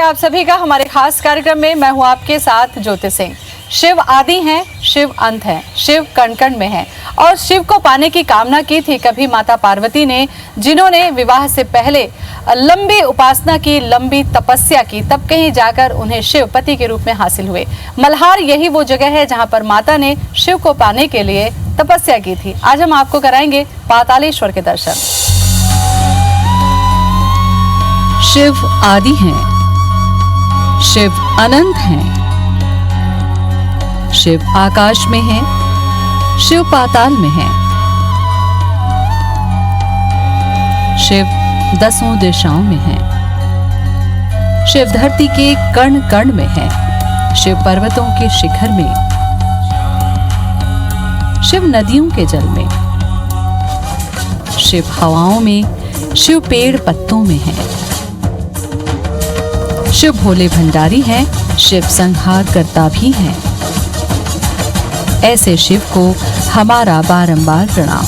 आप सभी का हमारे खास कार्यक्रम में। मैं हूं आपके साथ ज्योति सिंह। शिव आदि हैं, शिव अंत हैं, शिव कण कण में हैं और शिव को पाने की कामना की थी कभी माता पार्वती ने, जिन्होंने विवाह से पहले लंबी उपासना की, लंबी तपस्या की, तब कहीं जाकर उन्हें शिव पति के रूप में हासिल हुए। मल्हार यही वो जगह है जहां पर माता ने शिव को पाने के लिए तपस्या की थी। आज हम आपको कराएंगे पातालेश्वर के दर्शन। शिव आदि हैं, शिव अनंत हैं, शिव आकाश में हैं, शिव पाताल में हैं, शिव 10 दिशाओं में हैं, शिव धरती के कण कण में हैं, शिव पर्वतों के शिखर में, शिव नदियों के जल में, शिव हवाओं में, शिव पेड़ पत्तों में हैं, शिव भोले भंडारी हैं, शिव संहार करता भी हैं। ऐसे शिव को हमारा बारंबार प्रणाम।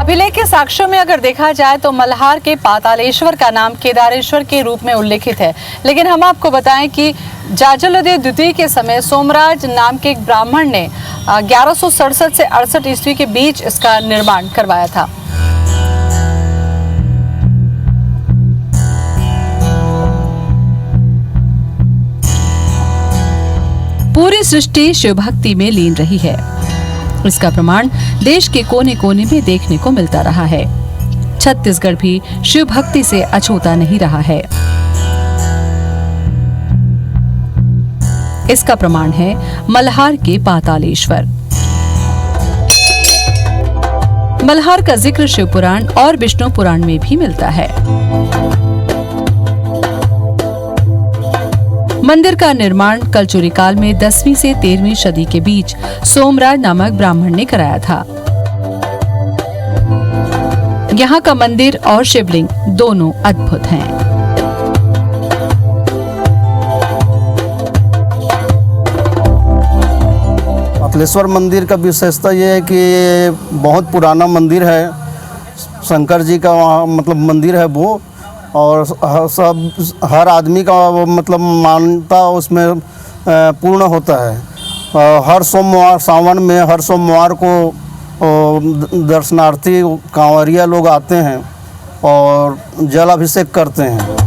अभिलेख के साक्ष्यों में अगर देखा जाए तो मल्हार के पातालेश्वर का नाम केदारेश्वर के रूप में उल्लेखित है, लेकिन हम आपको बताएं कि जाजलोदय द्वितीय के समय सोमराज नाम के एक ब्राह्मण ने 1167 से 68 ईस्वी के बीच इसका निर्माण करवाया था। पूरी सृष्टि शिव भक्ति में लीन रही है। इसका प्रमाण देश के कोने कोने में देखने को मिलता रहा है। छत्तीसगढ़ भी शिव भक्ति से अछूता नहीं रहा है। इसका प्रमाण है मल्हार के पातालेश्वर। मल्हार का जिक्र शिव पुराण और विष्णु पुराण में भी मिलता है। मंदिर का निर्माण कलचुरी काल में 10वीं से 13वीं सदी के बीच सोमराज नामक ब्राह्मण ने कराया था। यहाँ का मंदिर और शिवलिंग दोनों अद्भुत हैं। पातालेश्वर मंदिर का विशेषता ये है कि बहुत पुराना मंदिर है। शंकर जी का मतलब मंदिर है वो, और सब हर आदमी का मतलब मान्यता उसमें पूर्ण होता है। हर सोमवार सावन में हर सोमवार को दर्शनार्थी कांवरिया लोग आते हैं और जल अभिषेक करते हैं।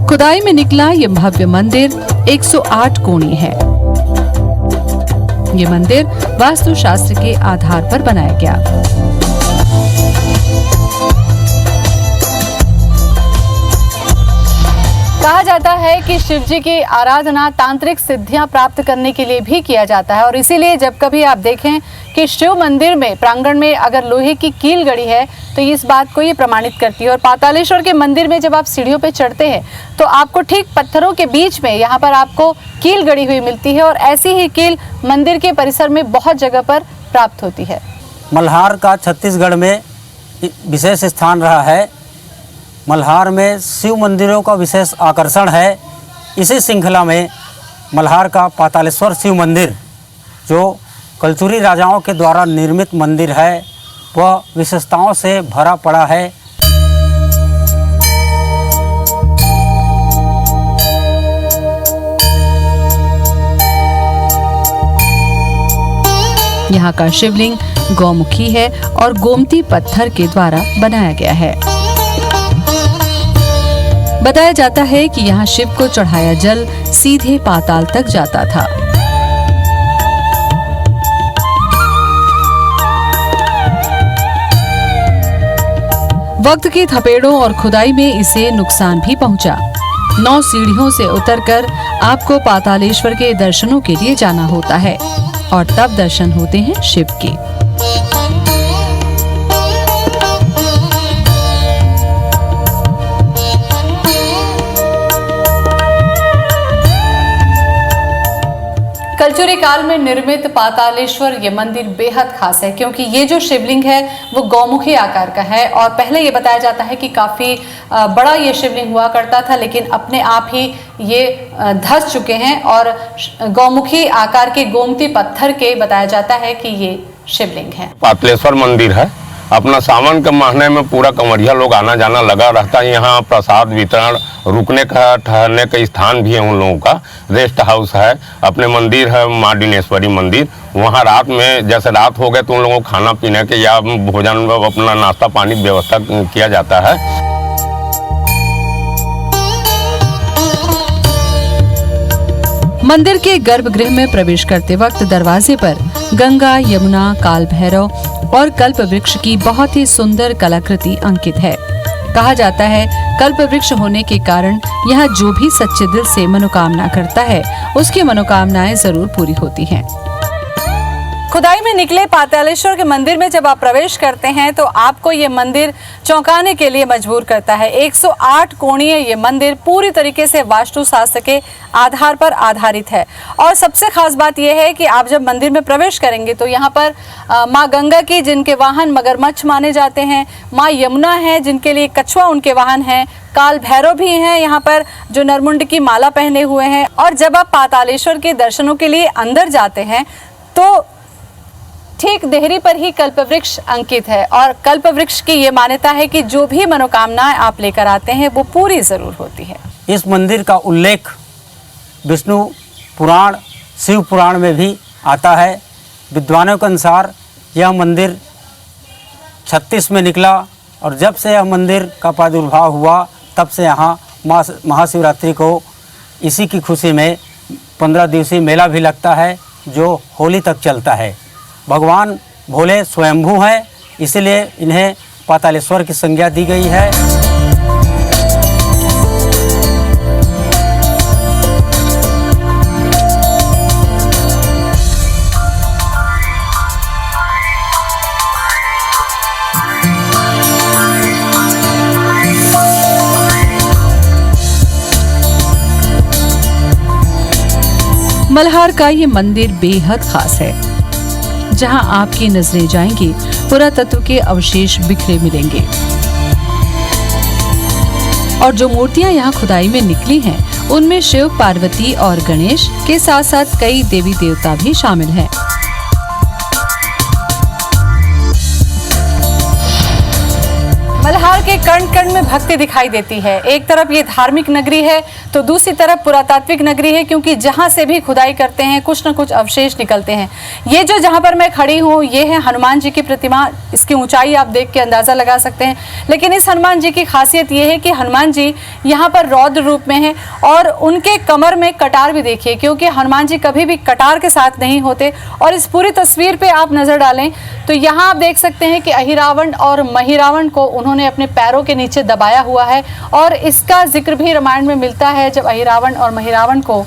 खुदाई में निकला ये भव्य मंदिर 108 कोणी है। ये मंदिर वास्तुशास्त्र के आधार पर बनाया गया। कहा जाता है कि शिव जी की आराधना तांत्रिक सिद्धियां प्राप्त करने के लिए भी किया जाता है, और इसीलिए जब कभी आप देखें कि शिव मंदिर में प्रांगण में अगर लोहे की कील गड़ी है तो इस बात को ये प्रमाणित करती है। और पातालेश्वर के मंदिर में जब आप सीढ़ियों पे चढ़ते हैं तो आपको ठीक पत्थरों के बीच में यहाँ पर आपको कील गड़ी हुई मिलती है, और ऐसी ही कील मंदिर के परिसर में बहुत जगह पर प्राप्त होती है। मल्हार का छत्तीसगढ़ में विशेष स्थान रहा है। मल्हार में शिव मंदिरों का विशेष आकर्षण है। इसी श्रृंखला में मल्हार का पातालेश्वर शिव मंदिर, जो कलचुरी राजाओं के द्वारा निर्मित मंदिर है, वह विशेषताओं से भरा पड़ा है। यहाँ का शिवलिंग गौमुखी है और गोमती पत्थर के द्वारा बनाया गया है। बताया जाता है कि यहाँ शिव को चढ़ाया जल सीधे पाताल तक जाता था। वक्त की थपेड़ों और खुदाई में इसे नुकसान भी पहुंचा। 9 सीढ़ियों से उतरकर आपको पातालेश्वर के दर्शनों के लिए जाना होता है, और तब दर्शन होते हैं शिव के। परचूरी काल में निर्मित पातालेश्वर ये मंदिर बेहद खास है क्योंकि ये जो शिवलिंग है वो गौमुखी आकार का है। और पहले ये बताया जाता है कि काफ़ी बड़ा ये शिवलिंग हुआ करता था, लेकिन अपने आप ही ये धंस चुके हैं और गौमुखी आकार के गोमती पत्थर के बताया जाता है कि ये शिवलिंग है। पातालेश्वर मंदिर है। अपना सावन के महीने में पूरा कंवरिया लोग आना जाना लगा रहता है। यहाँ प्रसाद वितरण, रुकने का, ठहरने का स्थान भी है, उन लोगों का रेस्ट हाउस है। अपने मंदिर है माँ डिनेश्वरी मंदिर, वहाँ रात में जैसे रात हो गए तो उन लोगों को खाना पीने के या भोजन अपना नाश्ता पानी की व्यवस्था किया जाता है। मंदिर के गर्भगृह में प्रवेश करते वक्त दरवाजे पर गंगा, यमुना, काल भैरव और कल्प वृक्ष की बहुत ही सुंदर कलाकृति अंकित है। कहा जाता है कल्प वृक्ष होने के कारण यहाँ जो भी सच्चे दिल से मनोकामना करता है उसकी मनोकामनाएं जरूर पूरी होती हैं। खुदाई में निकले पातालेश्वर के मंदिर में जब आप प्रवेश करते हैं तो आपको ये मंदिर चौंकाने के लिए मजबूर करता है। 108 कोणीय ये मंदिर पूरी तरीके से वास्तुशास्त्र के आधार पर आधारित है। और सबसे खास बात यह है कि आप जब मंदिर में प्रवेश करेंगे तो यहाँ पर माँ गंगा की, जिनके वाहन मगरमच्छ माने जाते हैं, माँ यमुना है जिनके लिए कछुआ उनके वाहन है, काल भैरव भी हैं यहाँ पर जो नरमुंड की माला पहने हुए हैं। और जब आप पातालेश्वर के दर्शनों के लिए अंदर जाते हैं तो ठीक देहरी पर ही कल्पवृक्ष अंकित है और कल्पवृक्ष की ये मान्यता है कि जो भी मनोकामनाएं आप लेकर आते हैं वो पूरी जरूर होती है। इस मंदिर का उल्लेख विष्णु पुराण, शिव पुराण में भी आता है। विद्वानों के अनुसार यह मंदिर 36 में निकला और जब से यह मंदिर का प्रादुर्भाव हुआ तब से यहाँ महाशिवरात्रि को इसी की खुशी में 15 दिवसीय मेला भी लगता है जो होली तक चलता है। भगवान भोले स्वयंभू हैं, इसलिए इन्हें पातालेश्वर की संज्ञा दी गई है। मल्हार का ये मंदिर बेहद खास है, जहां आपकी नजरें जाएंगी पुरातत्व के अवशेष बिखरे मिलेंगे और जो मूर्तियां यहाँ खुदाई में निकली हैं उनमें शिव, पार्वती और गणेश के साथ साथ कई देवी देवता भी शामिल हैं। मल्हार के कण कण में भक्ति दिखाई देती है। एक तरफ ये धार्मिक नगरी है तो दूसरी तरफ पुरातात्विक नगरी है, क्योंकि जहां से भी खुदाई करते हैं कुछ न कुछ अवशेष निकलते हैं। ये जो जहां पर मैं खड़ी हूँ ये है हनुमान जी की प्रतिमा। इसकी ऊंचाई आप देख के अंदाजा लगा सकते हैं, लेकिन इस हनुमान जी की खासियत ये है कि हनुमान जी यहाँ पर रौद्र रूप में है और उनके कमर में कटार भी देखिए, क्योंकि हनुमान जी कभी भी कटार के साथ नहीं होते। और इस पूरी तस्वीर पे आप नजर डालें तो यहाँ आप देख सकते हैं कि अहिरावण और महिरावण को उन्होंने अपने पैरों के नीचे दबाया हुआ है और इसका जिक्र भी रामायण में मिलता है जब अहिरावण और महिरावण को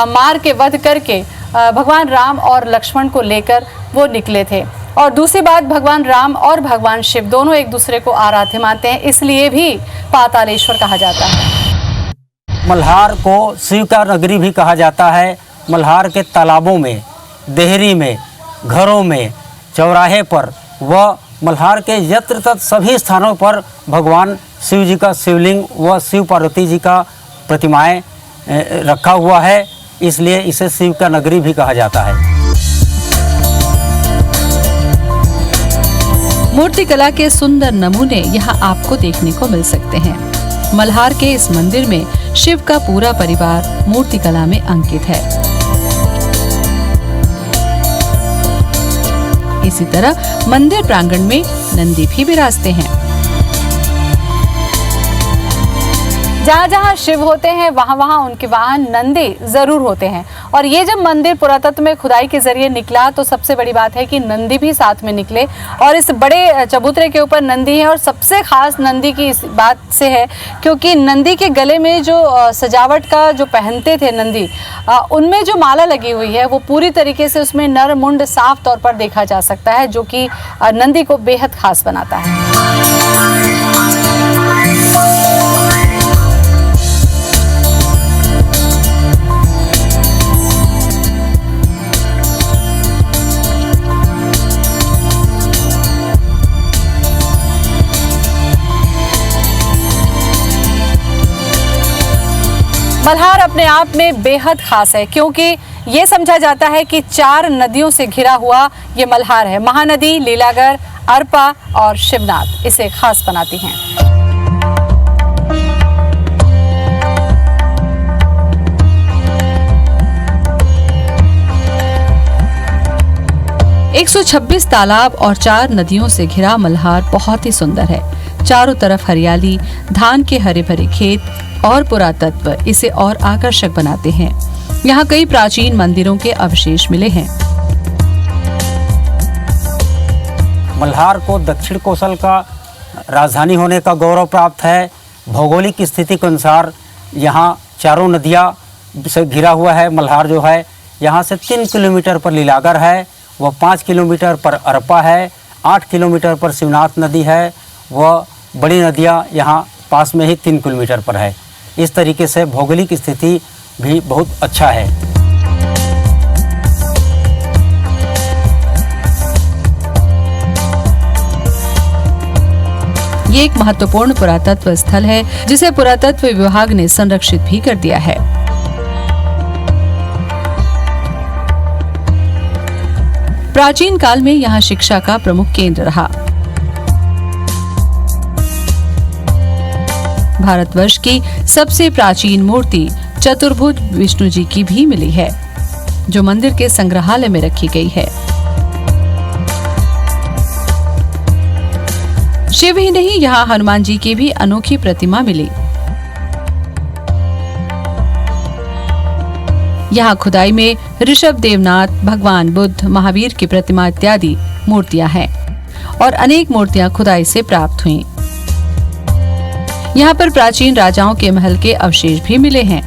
मार के वध करके भगवान राम और लक्ष्मण को लेकर वो निकले थे। और दूसरी बात, भगवान राम और भगवान शिव दोनों एक दूसरे को आराध्य मानते हैं, इसलिए भी पातालेश्वर कहा जाता है। मल्हार को शिव का नगरी भी कहा जाता है। मल्हार के तालाबों में, देहरी में, घरों में, चौराहे पर व मल्हार के यत्र तत्र सभी स्थानों पर भगवान शिव जी का शिवलिंग व शिव पार्वती जी का प्रतिमाएं रखा हुआ है, इसलिए इसे शिव का नगरी भी कहा जाता है। मूर्तिकला के सुंदर नमूने यहाँ आपको देखने को मिल सकते हैं। मल्हार के इस मंदिर में शिव का पूरा परिवार मूर्तिकला में अंकित है। इसी तरह मंदिर प्रांगण में नंदी भी विराजते हैं। जहाँ जहाँ शिव होते हैं वहाँ वहाँ उनके वाहन नंदी जरूर होते हैं। और ये जब मंदिर पुरातत्व में खुदाई के जरिए निकला तो सबसे बड़ी बात है कि नंदी भी साथ में निकले और इस बड़े चबूतरे के ऊपर नंदी है। और सबसे खास नंदी की इस बात से है क्योंकि नंदी के गले में जो सजावट का जो पहनते थे नंदी, उनमें जो माला लगी हुई है वो पूरी तरीके से उसमें नर मुंड साफ तौर पर देखा जा सकता है, जो कि नंदी को बेहद खास बनाता है। मल्हार अपने आप में बेहद खास है, क्योंकि ये समझा जाता है कि 4 नदियों से घिरा हुआ ये मल्हार है। महानदी, लीलागर, अरपा और शिवनाथ इसे खास बनाती हैं। 126 तालाब और 4 नदियों से घिरा मल्हार बहुत ही सुंदर है। चारों तरफ हरियाली, धान के हरे भरे खेत और पुरातत्व इसे और आकर्षक बनाते हैं। यहाँ कई प्राचीन मंदिरों के अवशेष मिले हैं। मल्हार को दक्षिण कोसल का राजधानी होने का गौरव प्राप्त है। भौगोलिक स्थिति के अनुसार यहाँ चारों नदियाँ से घिरा हुआ है। मल्हार जो है यहाँ से 3 किलोमीटर पर लीलागर है, वह 5 किलोमीटर पर अरपा है, 8 किलोमीटर पर शिवनाथ नदी है, वह बड़ी नदियाँ यहाँ पास में ही 3 किलोमीटर पर है। इस तरीके से भौगोलिक स्थिति भी बहुत अच्छा है। ये एक महत्वपूर्ण पुरातत्व स्थल है, जिसे पुरातत्व विभाग ने संरक्षित भी कर दिया है। प्राचीन काल में यहाँ शिक्षा का प्रमुख केंद्र रहा। भारतवर्ष की सबसे प्राचीन मूर्ति चतुर्भुज विष्णु जी की भी मिली है, जो मंदिर के संग्रहालय में रखी गई है। शिव ही नहीं, यहाँ हनुमान जी की भी अनोखी प्रतिमा मिली। यहाँ खुदाई में ऋषभ देवनाथ, भगवान बुद्ध, महावीर की प्रतिमा इत्यादि मूर्तियां हैं और अनेक मूर्तियां खुदाई से प्राप्त हुईं। यहाँ पर प्राचीन राजाओं के महल के अवशेष भी मिले हैं।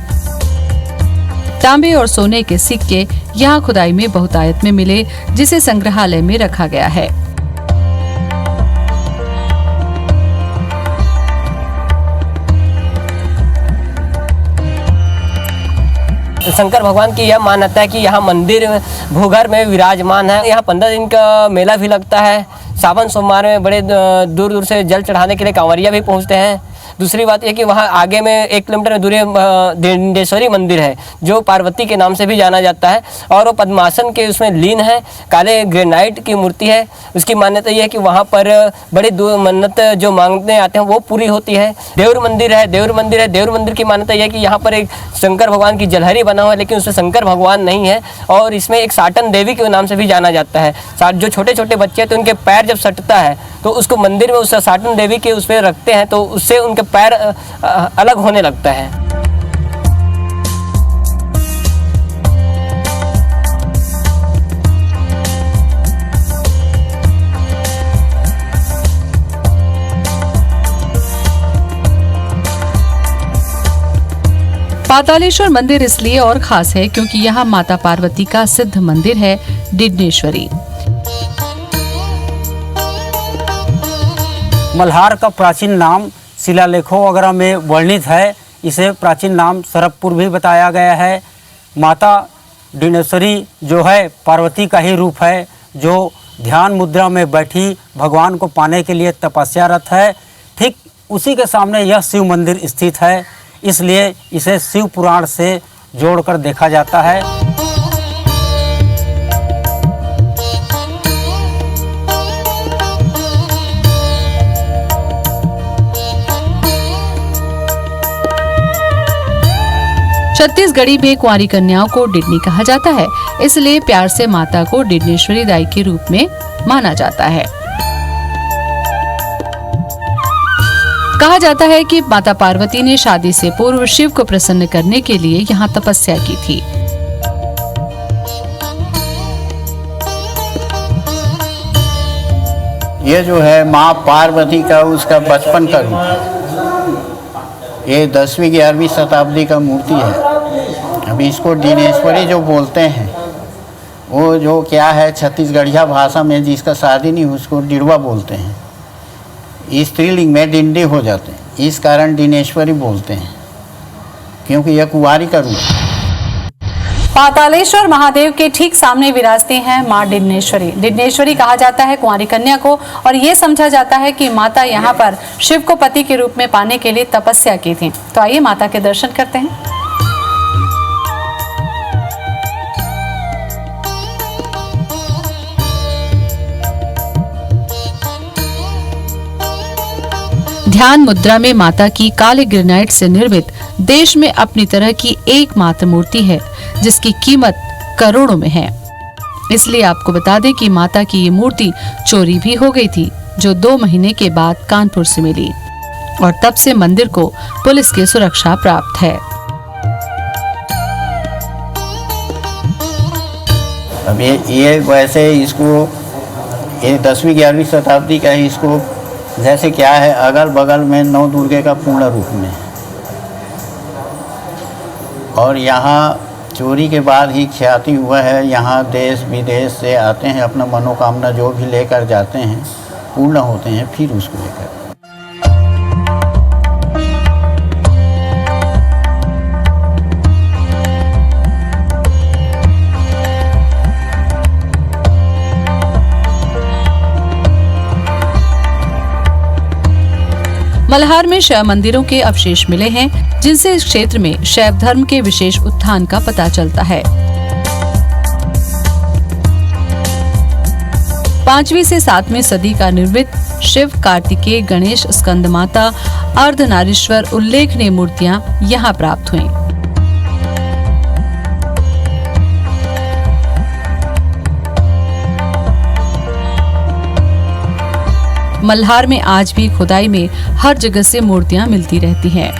तांबे और सोने के सिक्के यहाँ खुदाई में बहुतायत में मिले, जिसे संग्रहालय में रखा गया है। शंकर भगवान की यह मान्यता है कि यहाँ मंदिर भूगर्भ में विराजमान है। यहाँ 15 दिन का मेला भी लगता है। सावन सोमवार में बड़े दूर दूर से जल चढ़ाने के लिए कांवरिया भी पहुँचते हैं। दूसरी बात यह कि वहाँ आगे में 1 किलोमीटर दूरी डिंडेश्वरी मंदिर है, जो पार्वती के नाम से भी जाना जाता है और वो पद्मासन के उसमें लीन है। काले ग्रेनाइट की मूर्ति है। उसकी मान्यता यह है कि वहाँ पर बड़ी मन्नत जो मांगने आते हैं वो पूरी होती है। देवर मंदिर है। देवर मंदिर की मान्यता यह है कि यहाँ पर एक शंकर भगवान की जलहरी बना हुआ है, लेकिन उसमें शंकर भगवान नहीं है और इसमें एक साटन देवी के नाम से भी जाना जाता है। जो छोटे छोटे बच्चे हैं तो उनके पैर जब सटता है तो उसको मंदिर में उस साटन देवी के उस पर रखते हैं, तो उससे उनके पैर अलग होने लगता है। पातालेश्वर मंदिर इसलिए और खास है क्योंकि यहाँ माता पार्वती का सिद्ध मंदिर है, डिडनेश्वरी। मल्हार का प्राचीन नाम शिलालेखों वगैरह में वर्णित है। इसे प्राचीन नाम सरपपुर भी बताया गया है। माता डिडनेश्वरी जो है पार्वती का ही रूप है, जो ध्यान मुद्रा में बैठी भगवान को पाने के लिए तपस्यारत है। ठीक उसी के सामने यह शिव मंदिर स्थित है, इसलिए इसे शिव पुराण से जोड़कर देखा जाता है। छत्तीसगढ़ी में कुंवारी कन्याओं को डिडनी कहा जाता है, इसलिए प्यार से माता को डिडनेश्वरी दाई के रूप में माना जाता है। कहा जाता है कि माता पार्वती ने शादी से पूर्व शिव को प्रसन्न करने के लिए यहाँ तपस्या की थी। ये जो है माँ पार्वती का उसका बचपन का रूप है। ये 10वीं 11वीं शताब्दी का मूर्ति है। अभी इसको डिडनेश्वरी जो बोलते हैं, वो जो क्या है छत्तीसगढ़िया भाषा में जिसका शादी नहीं उसको डिड़वा बोलते हैं। स्त्रीलिंग में डिंडे हो जाते हैं, इस कारण डिडनेश्वरी बोलते हैं, क्योंकि यह कुंवारी का रूप है। पातालेश्वर महादेव के ठीक सामने विराजती हैं मां डिडनेश्वरी। डिडनेश्वरी कहा जाता है कुंवारी कन्या को, और ये समझा जाता है कि माता यहाँ पर शिव को पति के रूप में पाने के लिए तपस्या की थी। तो आइए माता के दर्शन करते हैं। ध्यान मुद्रा में माता की काले ग्रेनाइट से निर्मित देश में अपनी तरह की एकमात्र मूर्ति है, जिसकी कीमत करोड़ों में है। इसलिए आपको बता दें कि माता की ये मूर्ति चोरी भी हो गई थी, जो 2 महीने के बाद कानपुर से मिली और तब से मंदिर को पुलिस की सुरक्षा प्राप्त है। अब ये वैसे इसको ये 10वीं 11वीं शताब्दी का है। इसको जैसे क्या है, अगल बगल में 9 दुर्गे का पूर्ण रूप में, और यहाँ चोरी के बाद ही ख्याति हुआ है। यहाँ देश विदेश से आते हैं, अपना मनोकामना जो भी लेकर जाते हैं पूर्ण होते हैं, फिर उसको लेकर। मल्हार में शैव मंदिरों के अवशेष मिले हैं, जिनसे इस क्षेत्र में शैव धर्म के विशेष उत्थान का पता चलता है। 5वीं से 7वीं सदी का निर्मित शिव, कार्तिकेय, गणेश, स्कंदमाता, अर्धनारीश्वर उल्लेखनीय मूर्तियां यहाँ प्राप्त हुईं। मल्हार में आज भी खुदाई में हर जगह से मूर्तियां मिलती रहती हैं।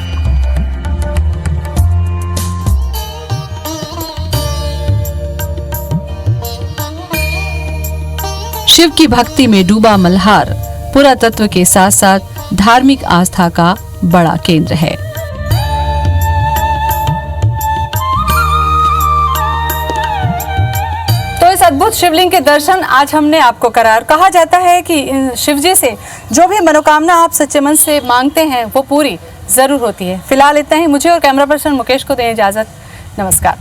शिव की भक्ति में डूबा मल्हार पुरातत्व के साथ साथ धार्मिक आस्था का बड़ा केंद्र है। इस अद्भुत शिवलिंग के दर्शन आज हमने आपको करार। कहा जाता है कि शिव जी से जो भी मनोकामना आप सच्चे मन से मांगते हैं वो पूरी जरूर होती है। फिलहाल इतना ही। मुझे और कैमरा पर्सन मुकेश को दें इजाजत। नमस्कार।